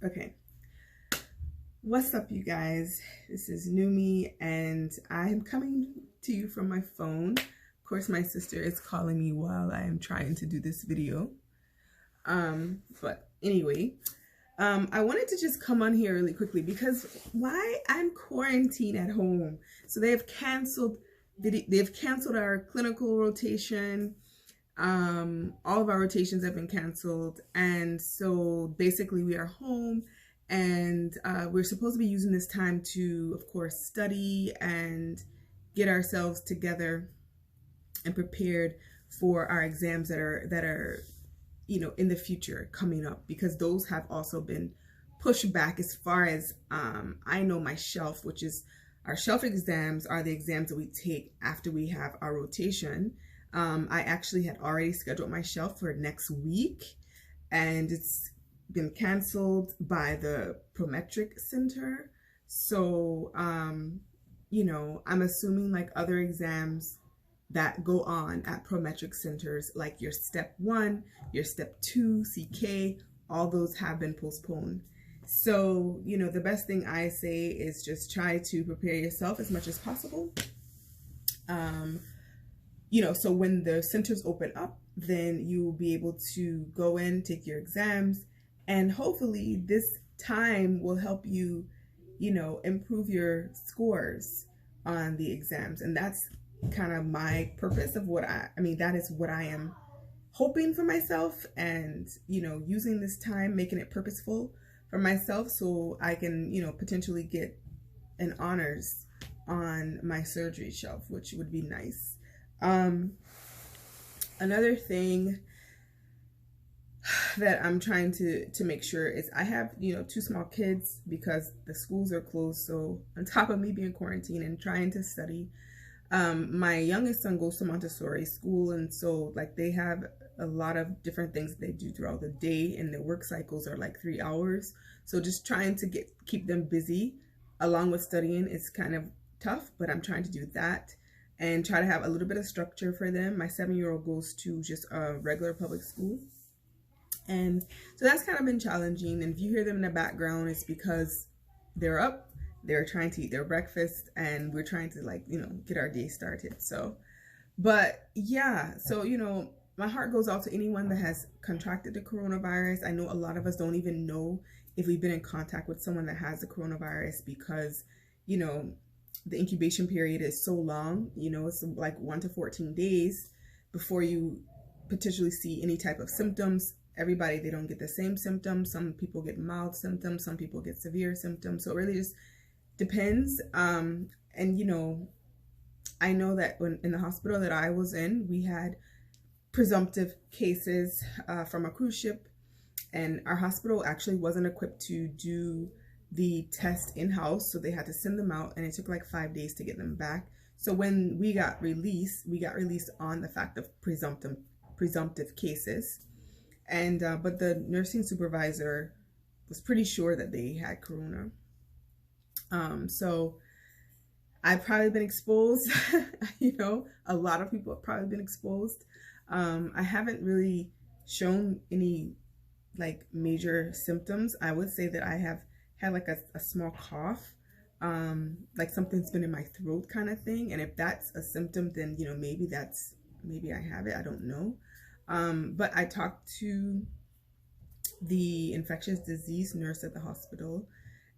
Okay, what's up, you guys? This is Numi, and I am coming to you from my phone. Of course, my sister is calling me while I am trying to do this video. But anyway, I wanted to just come on here really quickly because why I'm quarantined at home. So they've canceled our clinical rotation. All of our rotations have been canceled, and so basically we are home, and we're supposed to be using this time to, of course, study and get ourselves together and prepared for our exams that are in the future coming up, because those have also been pushed back. As far as I know, my shelf, which is our shelf exams, are the exams that we take after we have our rotation. I actually had already scheduled my shelf for next week, and it's been canceled by the Prometric Center. So, I'm assuming like other exams that go on at Prometric centers, like your step 1, your step 2, CK, all those have been postponed. So, the best thing I say is just try to prepare yourself as much as possible. So when the centers open up, then you will be able to go in, take your exams, and hopefully this time will help you, improve your scores on the exams. And that's kind of my purpose of that is what I am hoping for myself, and, using this time, making it purposeful for myself so I can, potentially get an honors on my surgery shelf, which would be nice. Another thing that I'm trying to make sure is I have, 2 small kids because the schools are closed. So on top of me being quarantined and trying to study, my youngest son goes to Montessori school. And so like they have a lot of different things that they do throughout the day, and their work cycles are like 3 hours. So just trying to keep them busy along with studying is kind of tough, but I'm trying to do that and try to have a little bit of structure for them. My 7-year-old goes to just a regular public school. And so that's kind of been challenging. And if you hear them in the background, it's because they're up, they're trying to eat their breakfast, and we're trying to get our day started. So, but yeah, so, my heart goes out to anyone that has contracted the coronavirus. I know a lot of us don't even know if we've been in contact with someone that has the coronavirus because, the incubation period is so long, it's like 1 to 14 days before you potentially see any type of symptoms. Everybody, they don't get the same symptoms. Some people get mild symptoms, some people get severe symptoms. So it really just depends. And, I know that when in the hospital that I was in, we had presumptive cases from a cruise ship, and our hospital actually wasn't equipped to do the test in-house, so they had to send them out, and it took like 5 days to get them back. So when we got released on the fact of presumptive cases, and but the nursing supervisor was pretty sure that they had corona. So I've probably been exposed. A lot of people have probably been exposed. I haven't really shown any like major symptoms. I would say that I have had like a small cough, like something's been in my throat kind of thing. And if that's a symptom, then, maybe I have it. I don't know. But I talked to the infectious disease nurse at the hospital,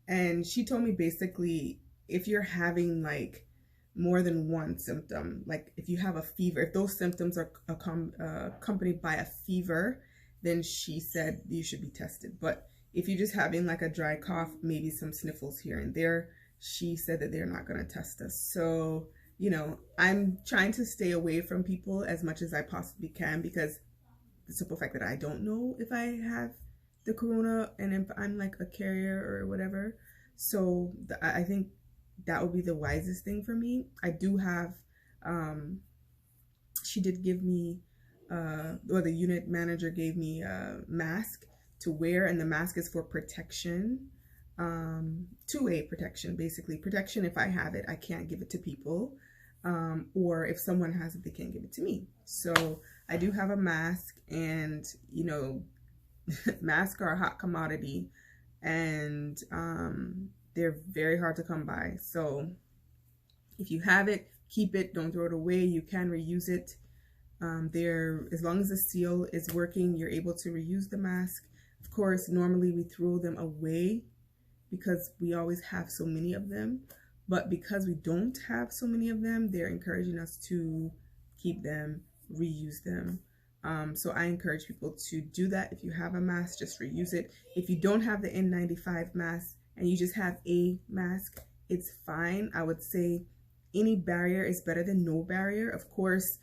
and she told me basically if you're having like more than one symptom, like if you have a fever, if those symptoms are accompanied by a fever, then she said you should be tested. But if you're just having like a dry cough, maybe some sniffles here and there, she said that they're not going to test us. So, I'm trying to stay away from people as much as I possibly can, because the simple fact that I don't know if I have the corona and if I'm like a carrier or whatever. So I think that would be the wisest thing for me. I do have, she did give me, or the unit manager gave me a mask to wear, and the mask is for protection, two-way protection, basically. Protection if I have it, I can't give it to people, or if someone has it, they can't give it to me. So I do have a mask, and masks are a hot commodity and they're very hard to come by. So if you have it, keep it, don't throw it away. You can reuse it. As long as the seal is working, you're able to reuse the mask. Of course, normally we throw them away because we always have so many of them, but because we don't have so many of them, they're encouraging us to keep them, reuse them. So I encourage people to do that. If you have a mask, just reuse it. If you don't have the N95 mask and you just have a mask, it's fine. I would say any barrier is better than no barrier. Of course,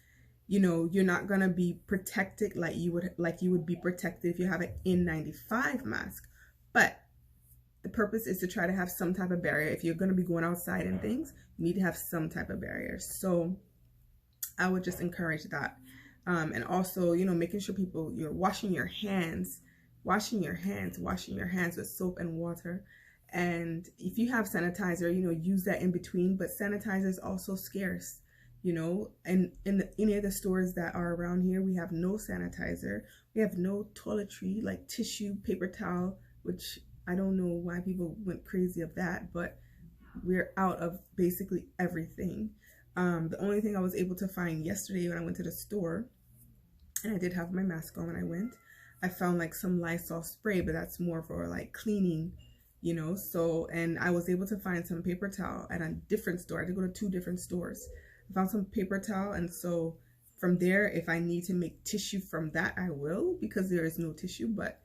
you know, you're not gonna be protected like you would be protected if you have an N95 mask, but the purpose is to try to have some type of barrier. If you're gonna be going outside and things, you need to have some type of barrier. So I would just encourage that. And also, you know, making sure you're washing your hands with soap and water. And if you have sanitizer, you know, use that in between, but sanitizer is also scarce, you know, and in any of the stores that are around here, we have no sanitizer. We have no toiletry, like tissue, paper towel, which I don't know why people went crazy of that, but we're out of basically everything. The only thing I was able to find yesterday when I went to the store, and I did have my mask on when I went, I found like some Lysol spray, but that's more for like cleaning, you know. So, and I was able to find some paper towel at a different store. I had to go to 2 different stores. I found some paper towel, and so from there, if I need to make tissue from that, I will, because there is no tissue, but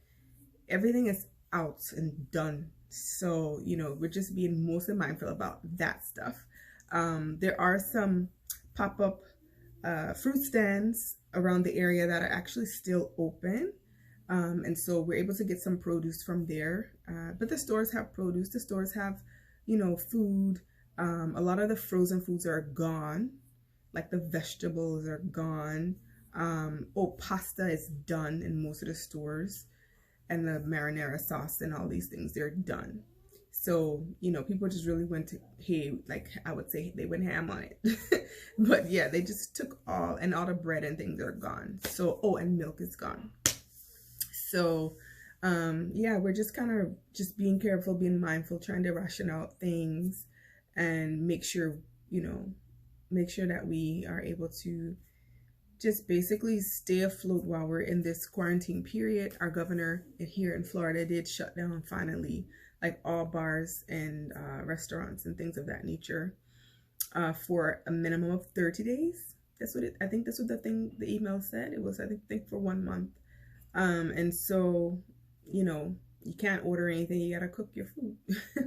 everything is out and done. So, you know, we're just being mostly mindful about that stuff. There are some pop-up fruit stands around the area that are actually still open. And so we're able to get some produce from there. But the stores have produce. The stores have, you know, food. A lot of the frozen foods are gone. Like the vegetables are gone. Pasta is done in most of the stores. And the marinara sauce and all these things, they're done. So, you know, people just really went to, hey, like I would say they went ham on it. But yeah, they just took all the bread and things are gone. So, and milk is gone. So, yeah, we're just kind of just being careful, being mindful, trying to ration out things and make sure, you know, that we are able to just basically stay afloat while we're in this quarantine period. Our governor here in Florida did shut down finally, like all bars and restaurants and things of that nature for a minimum of 30 days. I think that's what the email said. It was, I think for 1 month. And so, you know, you can't order anything. You gotta cook your food,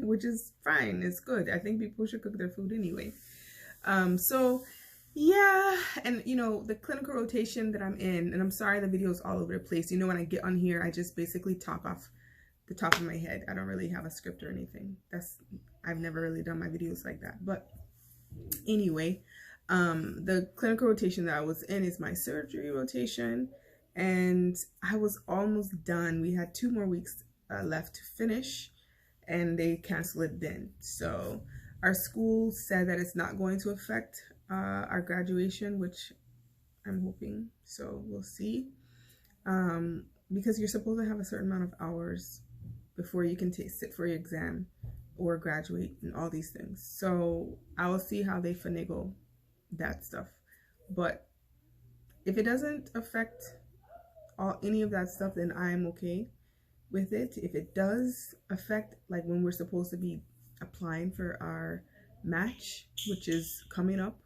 which is fine. It's good. I think people should cook their food anyway. So yeah, and you know, the clinical rotation that I'm in, and I'm sorry the video is all over the place. You know, when I get on here, I just basically talk off the top of my head. I don't really have a script or anything. I've never really done my videos like that. But anyway, the clinical rotation that I was in is my surgery rotation, and I was almost done. We had 2 more weeks left to finish, and they canceled it then. So our school said that it's not going to affect our graduation, which I'm hoping. So we'll see. Because you're supposed to have a certain amount of hours before you can sit for your exam or graduate and all these things. So I will see how they finagle that stuff. But if it doesn't affect any of that stuff, then I'm okay with it. If it does affect, like when we're supposed to be applying for our match, which is coming up,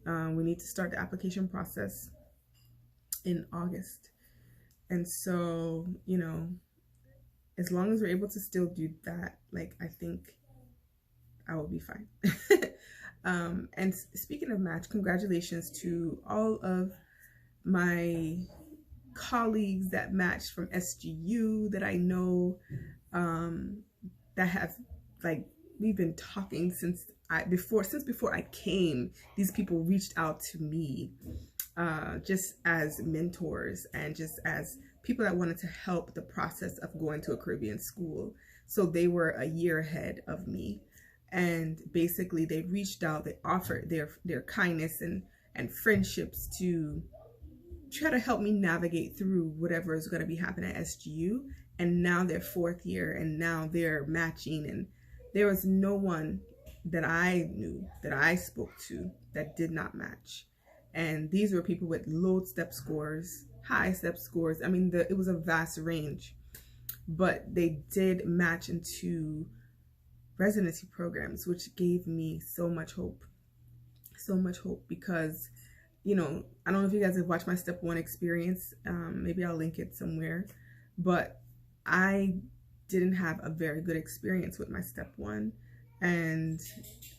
we need to start the application process in August. And so, you know, as long as we're able to still do that, like, I think I will be fine. And speaking of match, congratulations to all of my colleagues that matched from SGU that I know, that have, like, we've been talking since before I came. These people reached out to me just as mentors and just as people that wanted to help the process of going to a Caribbean school. So they were a year ahead of me, and basically they reached out, they offered their kindness and friendships to try to help me navigate through whatever is going to be happening at SGU. and now they're fourth year, and now they're matching, and there was no one that I knew, that I spoke to, that did not match. And these were people with low step scores, high step scores. I mean, it was a vast range, but they did match into residency programs, which gave me so much hope. So much hope, because, you know, I don't know if you guys have watched my step 1 experience. Maybe I'll link it somewhere, but I didn't have a very good experience with my step 1. And,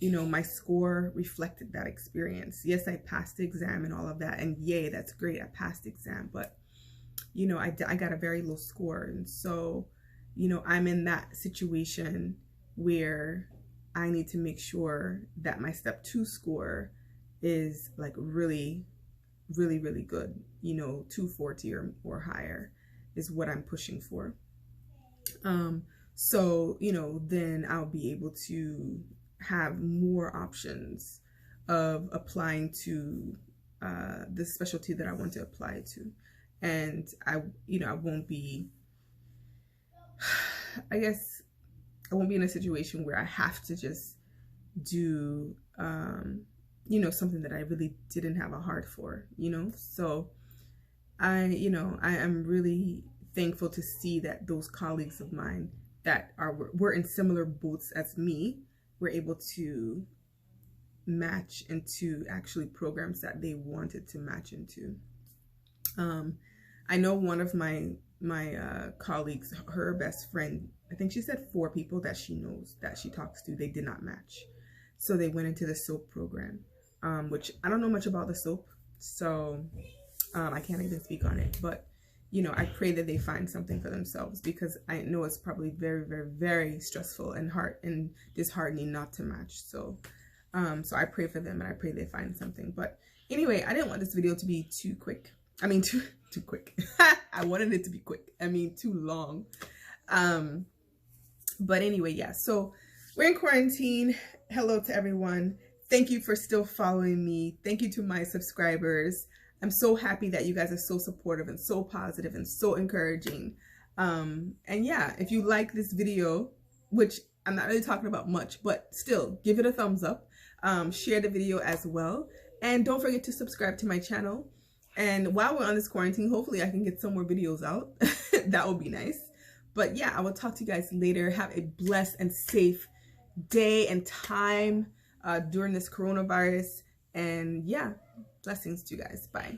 you know, my score reflected that experience. Yes, I passed the exam and all of that. And yay, that's great. I passed the exam. But, you know, I got a very low score. And so, you know, I'm in that situation where I need to make sure that my step 2 score is like really, really, really good. You know, 240 or higher is what I'm pushing for. So, you know, then I'll be able to have more options of applying to the specialty that I want to apply to. And you know, I won't be, I guess, I won't be in a situation where I have to just do, you know, something that I really didn't have a heart for, you know? So you know, I am really thankful to see that those colleagues of mine that were in similar boats as me were able to match into actually programs that they wanted to match into. I know one of my colleagues, her best friend, I think she said 4 people that she knows, that she talks to, they did not match. So they went into the SOAP program, which I don't know much about the SOAP, so I can't even speak on it. But, you know, I pray that they find something for themselves, because I know it's probably very, very, very stressful and disheartening not to match. So, so I pray for them, and I pray they find something. But anyway, I didn't want this video to be too quick. I mean, too quick. I wanted it to be quick. I mean, too long. But anyway, yeah. So we're in quarantine. Hello to everyone. Thank you for still following me. Thank you to my subscribers. I'm so happy that you guys are so supportive and so positive and so encouraging. And yeah, if you like this video, which I'm not really talking about much, but still give it a thumbs up. Share the video as well. And don't forget to subscribe to my channel. And while we're on this quarantine, hopefully I can get some more videos out. That would be nice. But yeah, I will talk to you guys later. Have a blessed and safe day and time during this coronavirus. And yeah, blessings to you guys. Bye.